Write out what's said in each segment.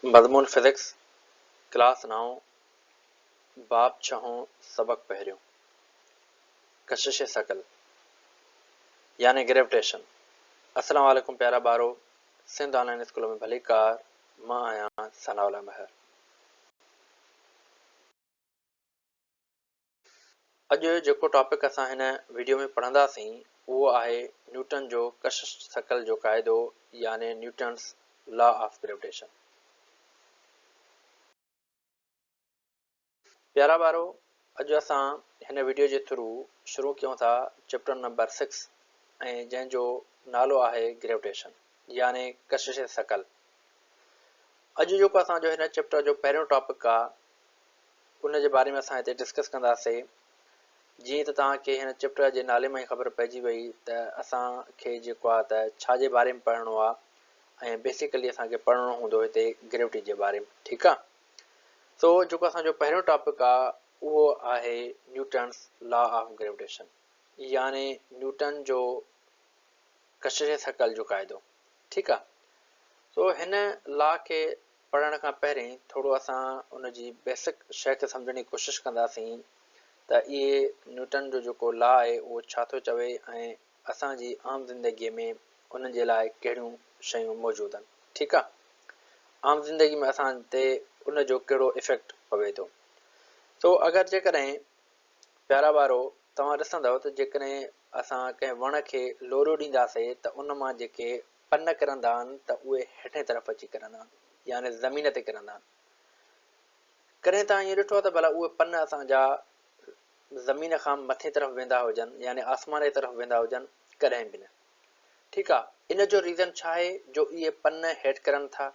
मज़मून physics class 9 बाब 6 सबक पहिरियों कशिश शकल यानी ग्रेविटेशन। अस्सलाम वालेकुम प्यारा ॿारो, सिंध ऑनलाइन स्कूल में भली कार। मां आहियां सनाउल्ला महर। अॼु जेको टॉपिक असां हिन वीडियो में पढ़ंदासीं उहो आहे न्यूटन जो कशिश शकल जो क़ाइदो यानी न्यूटन्स लॉ ऑफ ग्रेविटेशन। प्यारा ॿारो, अॼु असां हिन वीडियो जे थ्रू शुरू कयूं था चैप्टर नंबर 6 ऐं जंहिंजो नालो आहे ग्रेविटेशन यानी कशिश शकल। अॼु जेको असांजो हिन चैप्टर जो पहिरियों टॉपिक आहे उन जे बारे में असां हिते डिस्कस कंदासीं। जीअं त तव्हांखे हिन चैप्टर जे नाले में ई ख़बर पइजी वई त असांखे जेको आहे त छा जे बारे में पढ़णो आहे ऐं बेसिकली असांखे पढ़णो हूंदो हिते ग्रेविटी जे बारे में। ठीकु आहे। सो जेको असांजो पहिरियों टॉपिक आहे उहो आहे न्यूटन्स लॉ ऑफ ग्रेविटेशन यानी न्यूटन जो कशिश शकल जो क़ाइदो। ठीकु आहे। सो हिन लॉ खे पढ़ण खां पहिरीं थोरो असां उन जी बेसिक शइ खे सम्झण जी कोशिशि कंदासीं त इहे न्यूटन जो जेको लॉ आहे उहो छा थो चवे ऐं असांजी आम ज़िंदगीअ में उन जे लाइ कहिड़ियूं शयूं मौजूदु आहिनि। ठीकु आहे। आम ज़िंदगी में असां ते उन जो कहिड़ो इफ़ेक्ट पवे थो। सो अगरि जेकॾहिं प्यारा ॿारो तव्हां ॾिसंदव त जेकॾहिं असां कंहिं वण खे लोरो ॾींदासीं त उन मां जेके पन किरंदा आहिनि त उहे हेठे तरफ़ अची किरंदा आहिनि यानी ज़मीन ते किरंदा आहिनि। कॾहिं तव्हां ईअं ॾिठो आहे त भला उहे पन असांजा ज़मीन खां मथे तरफ़ वेंदा हुजनि यानी आसमान जी तरफ़ वेंदा हुजनि? कॾहिं बि न। ठीकु आहे। इन जो रीज़न छा आहे जो इहे पन हेठि किरनि था?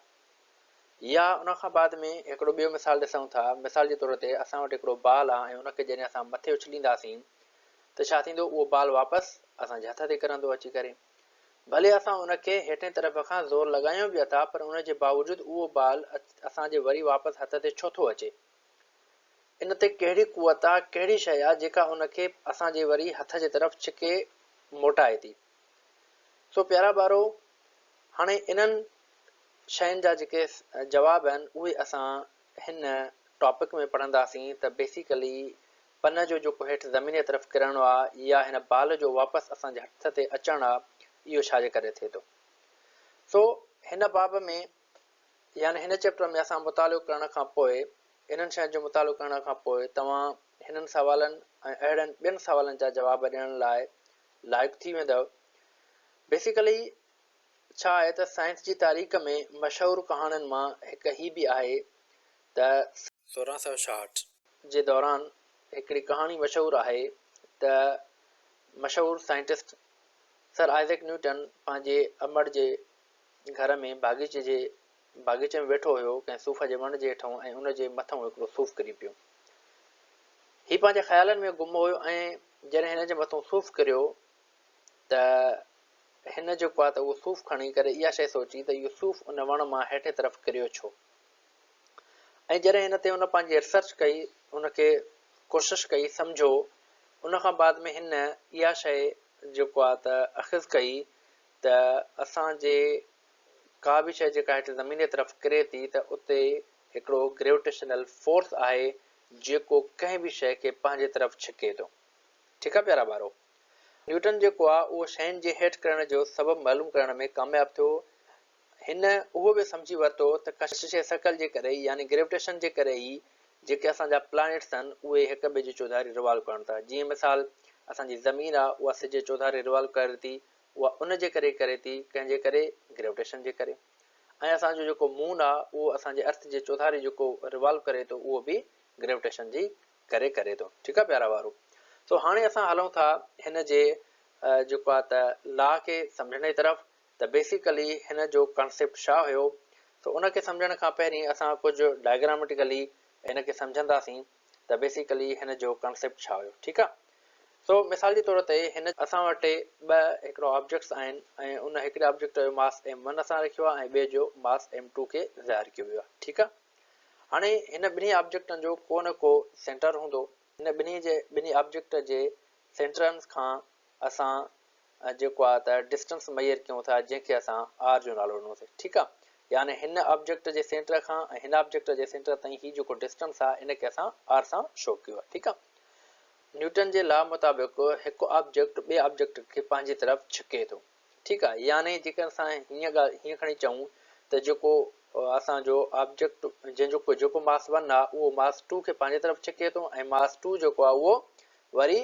या उन खां बाद में हिकिड़ो ॿियो मिसाल ॾिसूं था। मिसाल जे तौर ते असां वटि हिकिड़ो बाल आहे ऐं उनखे जॾहिं असां मथे उछलींदासीं त छा थींदो? उहो बाल वापसि असांजे हथ ते किरंदो अची करे। भले असां उनखे हेठे तरफ़ खां ज़ोर लॻायूं बि था पर उन जे बावजूदि उहो बाल असांजे वरी वापसि हथ ते छो थो अचे? इन ते कहिड़ी कुवत आहे, कहिड़ी शइ आहे जेका उनखे असांजे वरी हथ जे तरफ़ छिके मोटाए थी? सो प्यारा ॿारो, हाणे इन्हनि शयुनि जा जेके जवाब आहिनि उहे असां हिन टॉपिक में पढ़ंदासीं त बेसिकली पन जो जेको हेठि ज़मीन जी तरफ़ किरणो आहे या हिन बाल जो वापसि असांजे हथ ते अचणु आहे, इहो छाजे करे थिए थो। सो हिन बाब में यानी हिन चैप्टर में असां मुतालो करण खां पोइ इन्हनि शयुनि जो मुतालो करण खां पोइ तव्हां हिननि सवालनि ऐं अहिड़नि ॿियनि सवालनि जा जवाब ॾियण लाइ लाइक़ु थी वेंदव। बेसिकली छा आहे त साइंस जी तारीख़ में मशहूरु कहाणियुनि मां हिकु ही बि आहे त 1666 जे दौरान हिकिड़ी कहाणी मशहूरु आहे त मशहूरु साइंटिस्ट सर आइज़ैक न्यूटन पंहिंजे अमड़ जे घर में बाग़ीचे में वेठो हुयो कंहिं सूफ़ जे वण जे हेठों ऐं उन जे मथां हिकिड़ो सूफ़ किरी पियो। हीउ पंहिंजे ख़्यालनि में गुम हुयो ऐं जॾहिं हिन जे मथां सूफ़ किरियो त हिन जेको आहे त उहो सूफ़ खणी करे इहा शइ सोची त इहो सूफ़ उन वण मां हेठे तरफ़ किरियो छो। ऐं जॾहिं हिन ते हुन पंहिंजी रिसर्च कई, उनखे कोशिशि कई, सम्झो, उन खां बाद में हिन इहा शइ जेको आहे त अख़िज़ कई त असांजे का बि शइ जेका हेठि ज़मीन जी तरफ़ किरे थी त उते हिकिड़ो ग्रेविटेशनल फोर्स आहे जेको कंहिं बि शइ खे पंहिंजे तरफ़ छिके थो। ठीकु आहे प्यारा ॿारो। न्यूटन जेको आहे उहो शयुनि जे हेठि किरण जो सबबु मालूम करण में कामयाबु थियो। हिन उहो बि सम्झी वरितो त कशिश शकल जे करे यानी ग्रेविटेशन जे करे ई जेके असांजा प्लैनेट्स आहिनि उहे हिक ॿिए जे चौधारी रिवॉल्व कनि था। जीअं मिसाल असांजी ज़मीन आहे उहा सिज जे चौधारी रिवॉल्व करे थी, उहा उन जे करे करे थी, कंहिंजे करे? ग्रेविटेशन जे करे। ऐं असांजो जेको मून आहे उहो असांजे अर्थ जे चौधारी जेको रिवॉल्व करे थो उहो बि ग्रेविटेशन जी करे करे थो। ठीकु आहे प्यारा वारो। सो हाणे असां हलूं था हिन जे जेको आहे त लॉ खे सम्झण जी तरफ़ त बेसिकली हिन जो कॉन्सेप्ट छा हुयो। सो उनखे सम्झण खां पहिरीं असां कुझु डायग्रामेटिकली हिनखे सम्झंदासीं त बेसिकली हिन जो कॉन्सेप्ट छा हुयो। ठीकु आहे। सो मिसाल जे तौर ते हिन असां वटि हिकिड़ो ऑब्जेक्ट्स आहिनि ऐं उन हिकिड़े ऑब्जेक्ट जो मास m1 असां रखियो आहे ऐं ॿिए जो मास m2 खे ज़ाहिर कयो वियो आहे। ठीकु आहे। हाणे हिन ॿिन्ही ऑब्जेक्टनि जो को न को सेंटर हूंदो। हिन ॿिन्ही ऑब्जेक्ट जे सेंटरनि खां असां जेको आहे त डिस्टेंस मय्यर कयूं था जंहिंखे असां r जो नालो ॾिनोसीं। ठीकु आहे। यानी हिन ऑब्जेक्ट जे सेंटर खां हिन ऑब्जेक्ट जे सेंटर ताईं ही जेको डिस्टेंस आहे इनखे असां आर सां शो कयो आहे। ठीकु आहे। न्यूटन जे लॉ मुताबिक़ हिकु ऑब्जेक्ट ॿिए ऑब्जेक्ट खे पंहिंजी तरफ़ छिके थो। ठीकु आहे। यानी जेकर असां हीअं खणी चऊं त जेको असांजो ऑब्जेक्ट जेको मास 1 आहे उहो मास 2 खे पंहिंजे तरफ़ छिके थो ऐं मास 2 जेको आहे उहो वरी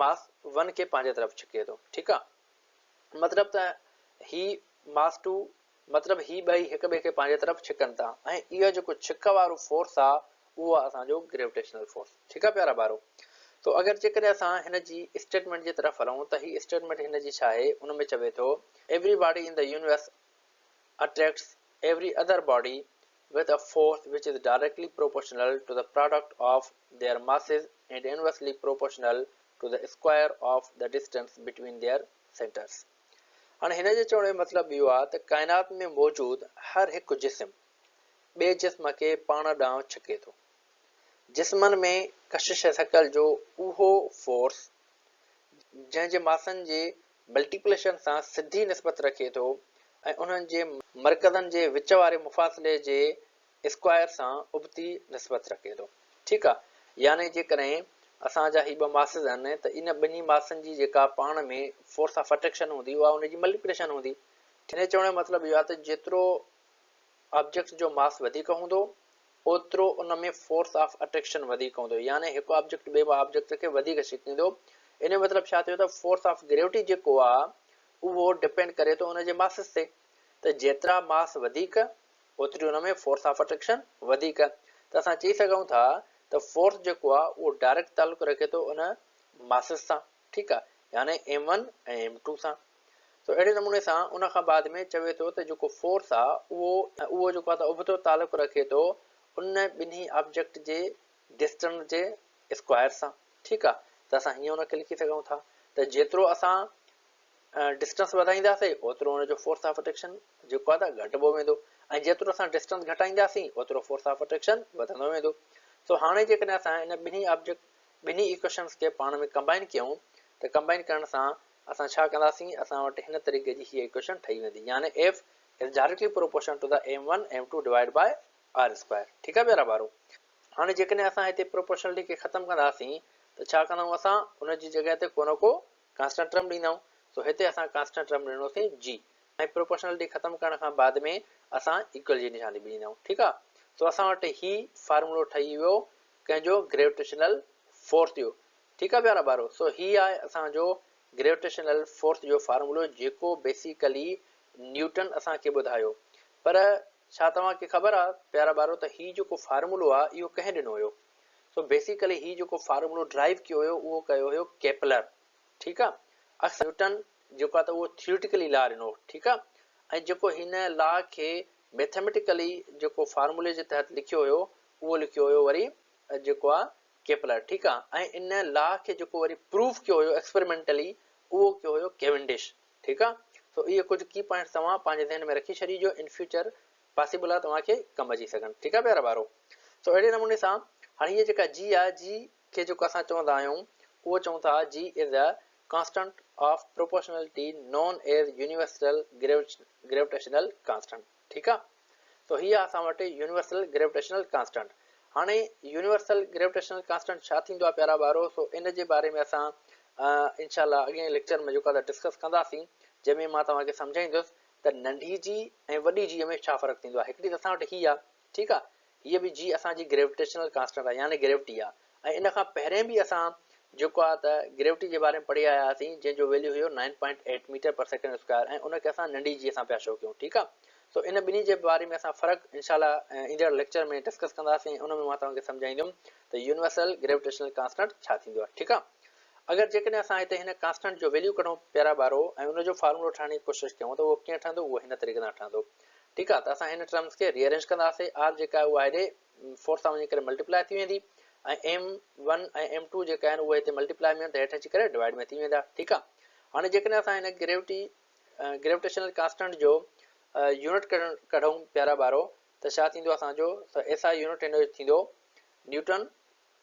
मास 1 खे पंहिंजे तरफ़ छिके थो। ठीकु आहे। मतिलबु त ही मास 2 मतिलबु ही ॿई हिक ॿिए खे पंहिंजे तरफ़ छिकनि था ऐं इहो जेको छिक वारो फोर्स आहे उहो आहे असांजो ग्रेविटेशनल फोर्स। ठीकु आहे प्यारा ॿारो। तो अगरि जेकॾहिं असां हिन जी स्टेटमेंट जी तरफ़ हलूं त ही स्टेटमेंट हिन जी छा आहे, उन में चवे थो every body in the universe attracts every other body with a force which is directly proportional to the product of their masses and inversely proportional to the square of the distance between their centers। हाणे हिन जे चवण जो मतिलबु इहो आहे त काइनात में मौजूदु हर हिकु जिस्म ॿिए जिस्म खे पाण ॾांहुं छिके थो। जिस्मनि में कशिश शकल जो उहो फोर्स जंहिंजे मासनि जे मल्टीप्लिकेशन सां सिधी निस्बत रखे थो ऐं उन्हनि जे मर्कज़नि जे विच वारे मुफ़ासिले जे स्क्वायर सां उबती निस्बत रखे थो। ठीकु आहे। यानी जेकॾहिं असांजा ही ॿ मासिस आहिनि त इन ॿिन्ही मासनि जी जेका पाण में फोर्स ऑफ अट्रैक्शन हूंदी उहा उनजी मल्टीप्लिकेशन हूंदी। हिन चवण जो मतिलबु इहो आहे त जेतिरो ऑब्जेक्ट जो मास वधीक हूंदो ओतिरो उन में फोर्स ऑफ अट्रैक्शन वधीक हूंदो। यानी हिकु ऑब्जेक्ट ॿिए ऑब्जेक्ट खे वधीक छिकींदो। इन जो मतिलबु छा थियो त फोर्स ऑफ ग्रेविटी जेको आहे उहो डिपेंड करे थो उनजे मासिस ते। त जेतिरा मास वधीक ओतिरी हुन में फोर्स ऑफ अट्रैक्शन वधीक। त असां चई सघूं था त फोर्स जेको आहे उहो डायरेक्ट तालुक रखे थो उन मासिस सां। ठीकु आहे। यानी m1 ऐं m2 सां। तो अहिड़े नमूने सां उन खां बाद में चवे थो त जेको फोर्स आहे उहो जेको आहे त उबतो तालुक रखे थो उन ॿिन्ही ऑब्जेक्ट जे डिस्टेंस जे स्क्वायर सां। ठीकु आहे। त असां हीअं उनखे लिखी सघूं था त जेतिरो असां डिस्टेंस वधाईंदासीं ओतिरो हुनजो फोर्स ऑफ अट्रैक्शन जेको आहे त घटिबो वेंदो ऐं जेतिरो असां डिस्टेंस घटाईंदासीं ओतिरो फोर्स ऑफ अट्रैक्शन वधंदो वेंदो। सो हाणे जेकॾहिं असां इन ॿिन्ही इक्वेशन्स खे पाण में कंबाइन कयूं त कंबाइन करण सां असां छा कंदासीं, असां वटि हिन तरीक़े जी हीअ इक्वेशन ठही वेंदी। यानी F is directly proportional to the m1 m2 divide by r square. ठीकु आहे प्यारा ॿारो। हाणे जेकॾहिं असां हिते प्रोपोर्शनलिटी खे ख़तमु कंदासीं त छा कंदाऊं, असां उनजी जॻह ते को न को कांस्टेंट टर्म ॾींदाऊं। सो हिते असां कांस्टेंट टर्म ॾिनोसीं जी ऐं प्रोपोर्शनलिटी ख़तमु करण खां बाद में असां इक्वल जी निशानी बि ॾींदाऊं। ठीकु आहे। सो असां वटि ही फार्मूलो ठही वियो कंहिंजो ग्रेविटेशनल फोर्स जो। ठीकु आहे प्यारा ॿारो। सो ही आहे असांजो ग्रेविटेशनल फोर्स जो फार्मूलो जेको बेसिकली न्यूटन असांखे ॿुधायो। पर छा तव्हांखे ख़बर आहे प्यारा ॿारो त ही जेको फार्मूलो आहे इहो कंहिं ॾिनो हुयो? सो बेसिकली ही जेको फार्मूलो ड्राइव कयो हुयो उहो कयो हुयो केपलर। ठीकु आहे। अक्सर न्यूटन जेको आहे त उहो थियोरिटिकली लॉ ॾिनो। ठीकु आहे। ऐं जेको हिन लॉ खे मैथमेटिकली जेको फार्मूले जे तहत लिखियो हुयो उहो लिखियो हुयो वरी जेको आहे केपलर। ठीकु आहे। ऐं इन लॉ खे जेको वरी प्रूफ कयो हुयो एक्सपेरिमेंटली उहो कयो हुयो केवेंडिश। ठीकु आहे। सो इहे कुझु की पॉइंट्स तव्हां पंहिंजे ज़हन में रखी छॾिजो, इन फ्यूचर पॉसिबल आहे तव्हांखे कमु अची सघनि। ठीकु आहे प्यारा ॿारो। सो अहिड़े नमूने सां हाणे हीअ जेका जी आहे जी खे जेको असां चवंदा आहियूं उहो चऊं था G is a constant of proportionality known as universal gravitational constant. ठीकु आहे। सो हीअ असां वटि यूनिवर्सल ग्रेविटेशनल कांस्टेंट। हाणे यूनिवर्सल ग्रेविटेशनल कांस्टेंट छा थींदो आहे प्यारा ॿारो? सो इन जे बारे में असां इनशाला अॻिए लेक्चर में जेको आहे डिस्कस कंदासीं, जंहिंमें मां तव्हांखे सम्झाईंदुसि त नंढी जी ऐं वॾी जी में छा फ़र्क़ु थींदो आहे। हिकिड़ी त असां वटि हीअ आहे। ठीकु आहे। हीअ बि जी असांजी ग्रेविटेशनल कांस्टेंट आहे यानी ग्रेविटी आहे। ऐं इन खां पहिरें बि असां जेको आहे त ग्रेविटी जे बारे में पढ़ी आया हुआसीं जंहिंजो वैल्यू हुयो 9.8 मीटर पर सेकेंड स्क्वायर ऐं उनखे असां नंढी जी असां पिया शो कयूं। ठीकु आहे। सो इन ॿिन्ही जे बारे में असां फ़र्क़ु इनशाला ईंदड़ लेक्चर में डिस्कस कंदासीं। उन में मां तव्हांखे सम्झाईंदुमि त यूनिवर्सल ग्रेविटेशनल कांस्टेंट छा थींदो आहे। ठीकु आहे। अगरि जेकॾहिं असां हिते हिन कांस्टेंट जो वैल्यू कढूं प्यारा ॿारो ऐं उनजो फार्मूलो ठाहिण जी कोशिशि कयूं त उहो कीअं ठहंदो, उहो हिन तरीक़े सां ठहंदो। ठीकु आहे। त असां हिन टर्म्स खे रीअरेंज कंदासीं। आर जेका आहे उहा हेॾे फोर सां वञी करे मल्टीप्लाई थी वेंदी ऐं m1 ऐं m2 जेका आहिनि उहे हिते मल्टीप्लाई में त हेठि अची करे डिवाइड में थी वेंदा। ठीकु आहे। हाणे जेकॾहिं असां हिन ग्रेविटेशनल कांस्टेंट जो यूनिट कढूं प्यारा ॿारो त छा थींदो असांजो? त एसआई यूनिट हिन जो थींदो newton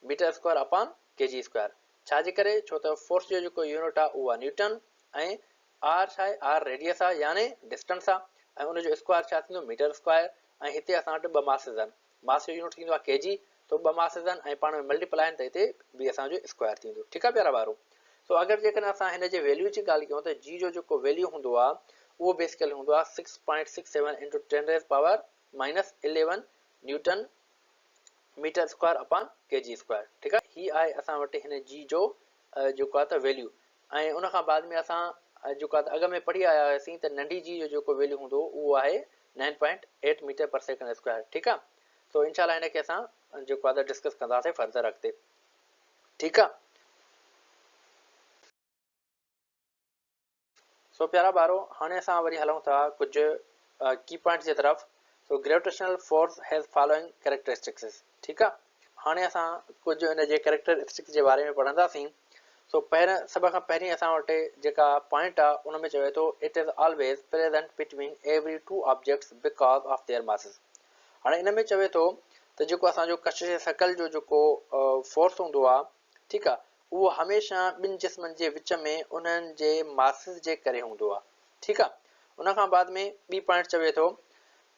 metre square upon KG square. छाजे करे? छो त फोर्स जो जेको यूनिट आहे उहो आहे न्यूटन ऐं आर छा आहे? आर रेडियस आहे यानी डिस्टेंस आहे। ऐं उनजो स्क्वायर छा थींदो मीटर स्क्वायर। ऐं हिते असां वटि 2 मासिस आहिनि, मास जो यूनिट थींदो आहे केजी, तो 2 मासिस आहिनि ऐं पाण में मल्टीप्लाई आहिनि त हिते बि असांजो स्क्वायर थींदो। ठीकु आहे प्यारा ॿारो। सो अगरि जेकॾहिं असां हिन जे वैल्यू जी ॻाल्हि कयूं त जी जो जेको वैल्यू हूंदो आहे उहो बेसिकली हूंदो आहे 6.67 into 10⁻⁻11 newton metre square upon KG square. ठीकु आहे, ही आहे असां वटि हिन जी जो जेको आहे त वैल्यू। ऐं उन खां बाद में असां जेको आहे अॻ में पढ़ी आया हुआसीं त नंढी जी जो जेको वैल्यू हूंदो उहो आहे 9.8 मीटर पर सेकेंड स्क्वायर। ठीकु आहे, सो इनशाला हिनखे असां जेको आहे डिस्कस कंदासीं फर्दर अॻिते। ठीकु आहे, सो प्यारा ॿारो हाणे असां वरी हलूं था कुझु की पॉइंट जे तरफ़। So gravitational force has following characteristics. ठीकु आहे, हाणे असां कुझु हिन जे कैरेक्टरिस्टिक्स जे बारे में पढ़ंदासीं। सो पहिरियों सभ खां पहिरीं असां वटि जेका पॉइंट आहे उन में चवे थो it is always present between every two objects because of their masses. हाणे इन में चवे थो त जेको असांजो कशिश शकल जो जेको फोर्स हूंदो आहे, ठीकु आहे, उहो हमेशह ॿिनि जिस्मनि जे विच में उन्हनि जे मासिस जे करे हूंदो आहे। ठीकु आहे, उन खां बाद में ॿी पॉइंट चवे थो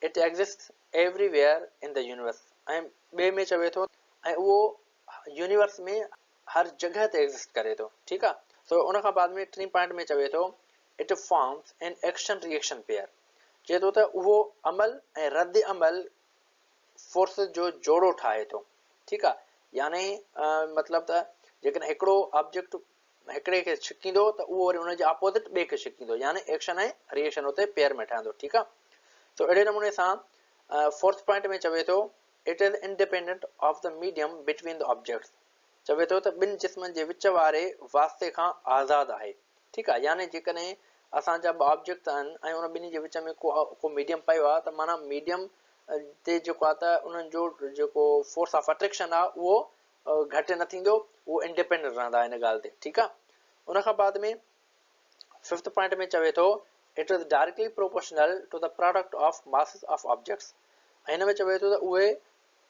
it exist everywhere in the universe. ऐं ॿिए में चवे थो ऐं उहो यूनिवर्स में हर जगह ते एग्ज़िस्ट करे थो। ठीकु आहे, सो उन खां बाद में टी पॉइंट में चवे थो it forms an action reaction pair. चए थो त उहो अमल ऐं रद्द अमल फोर्स जो जोड़ो ठाहे थो। ठीकु आहे, यानी मतिलबु त जेकॾहिं हिकिड़ो ऑब्जेक्ट हिकिड़े खे छिकींदो त उहो वरी हुनजे अपोज़िट ॿिए खे छिकींदो, यानी एक्शन ऐं रिएक्शन हुते पेयर में ठहंदो। ठीकु आहे, तो अहिड़े नमूने सां फोर्थ पॉइंट में चवे थो it is independent of the medium between the objects. चवे थो त ॿिनि जिस्मनि जे विच वारे वास्ते खां आज़ादु आहे। ठीकु आहे, यानी जेकॾहिं असांजा ॿ ऑब्जेक्ट आहिनि ऐं उन ॿिन्ही जे विच में को मीडियम पियो आहे त माना मीडियम ते जेको आहे त उन्हनि जो जेको फोर्स ऑफ अट्रैक्शन आहे उहो घटि न थींदो, उहो इंडिपेंडेंट रहंदा हिन ॻाल्हि ते। ठीकु आहे, उन खां बाद में फिफ्थ पॉइंट में चवे थो it is directly proportional to the product of masses of objects. ऐं हिन में चवे थो त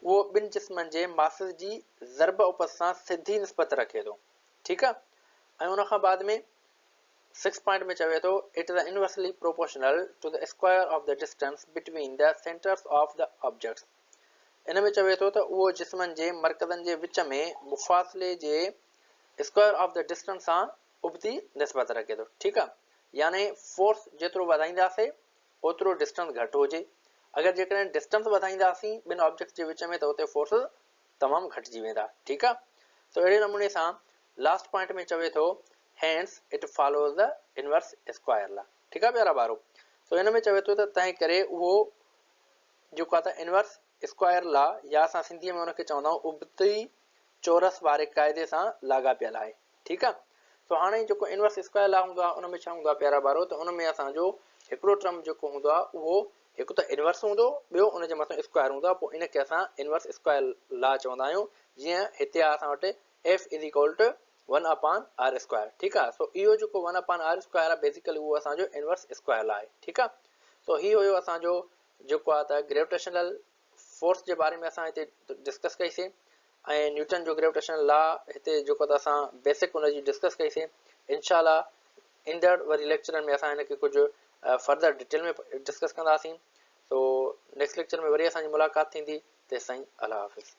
उहो ॿिनि जिस्मनि जे मासिस जी ज़रब उपस सां सिधी निस्बत रखे थो। ठीकु आहे, ऐं उन खां बाद में 6 पॉइंट में चवे थो it is inversely proportional to the square of the distance between the centres of the objects. इन में चवे थो त उहो जिस्मनि जे मर्कज़नि जे विच में मुफ़ासिले जे स्क्वायर ऑफ द डिस्टेंस सां उबती निस्बत रखे थो। ठीकु आहे, यानी फोर्स जेतिरो वधाईंदासीं ओतिरो डिस्टेंस घटि हुजे। अगरि जेकॾहिं डिस्टेंस वधाईंदासीं ॿिनि ऑब्जेक्ट्स जे विच में त उते फोर्स तमामु घटिजी वेंदा। ठीकु आहे, तो अहिड़े नमूने सां लास्ट पॉइंट में चवे थो hence it follows the inverse square law. ठीकु आहे प्यारा ॿारो, तो हिन में चवे थो त तंहिं करे उहो जेको आहे त इनवर्स स्क्वायर लॉ या असां सिंधीअ में हुनखे चवंदा आहियूं उबती चोरस वारे क़ाइदे सां लाॻापियल आहे। ठीकु आहे, तो हाणे जेको इनवर्स स्क्वायर लॉ हूंदो आहे उन में छा हूंदो आहे प्यारा ॿारो, त उन में असांजो हिकिड़ो टर्म जेको हूंदो आहे उहो हिकु त इनवर्स हूंदो, ॿियो उनजे मथां स्क्वायर हूंदो आहे, पोइ इनखे असां इनवर्स स्क्वायर लॉ चवंदा आहियूं। जीअं हिते आहे असां वटि F is equal to 1/r square. ठीकु आहे, सो इहो जेको 1/r स्क्वायर आहे बेसिकली उहो असांजो इनवर्स स्क्वायर लॉ आहे। ठीकु आहे, सो हीउ हुयो असांजो जेको आहे त ग्रेविटेशनल फोर्स जे बारे में असां हिते डिस्कस कईसीं ऐं न्यूटन जो ग्रेविटेशनल लॉ हिते जेको त असां बेसिक हुनजी डिस्कस कईसीं। इनशाला ईंदड़ वरी लेक्चरनि में असां हिनखे कुझु फर्दर डिटेल में डिस्कस कंदासीं। तो नेक्स्ट लेक्चर में वरी असांजी मुलाक़ात थींदी। तेसिताईं अल्लाह हाफ़िज़।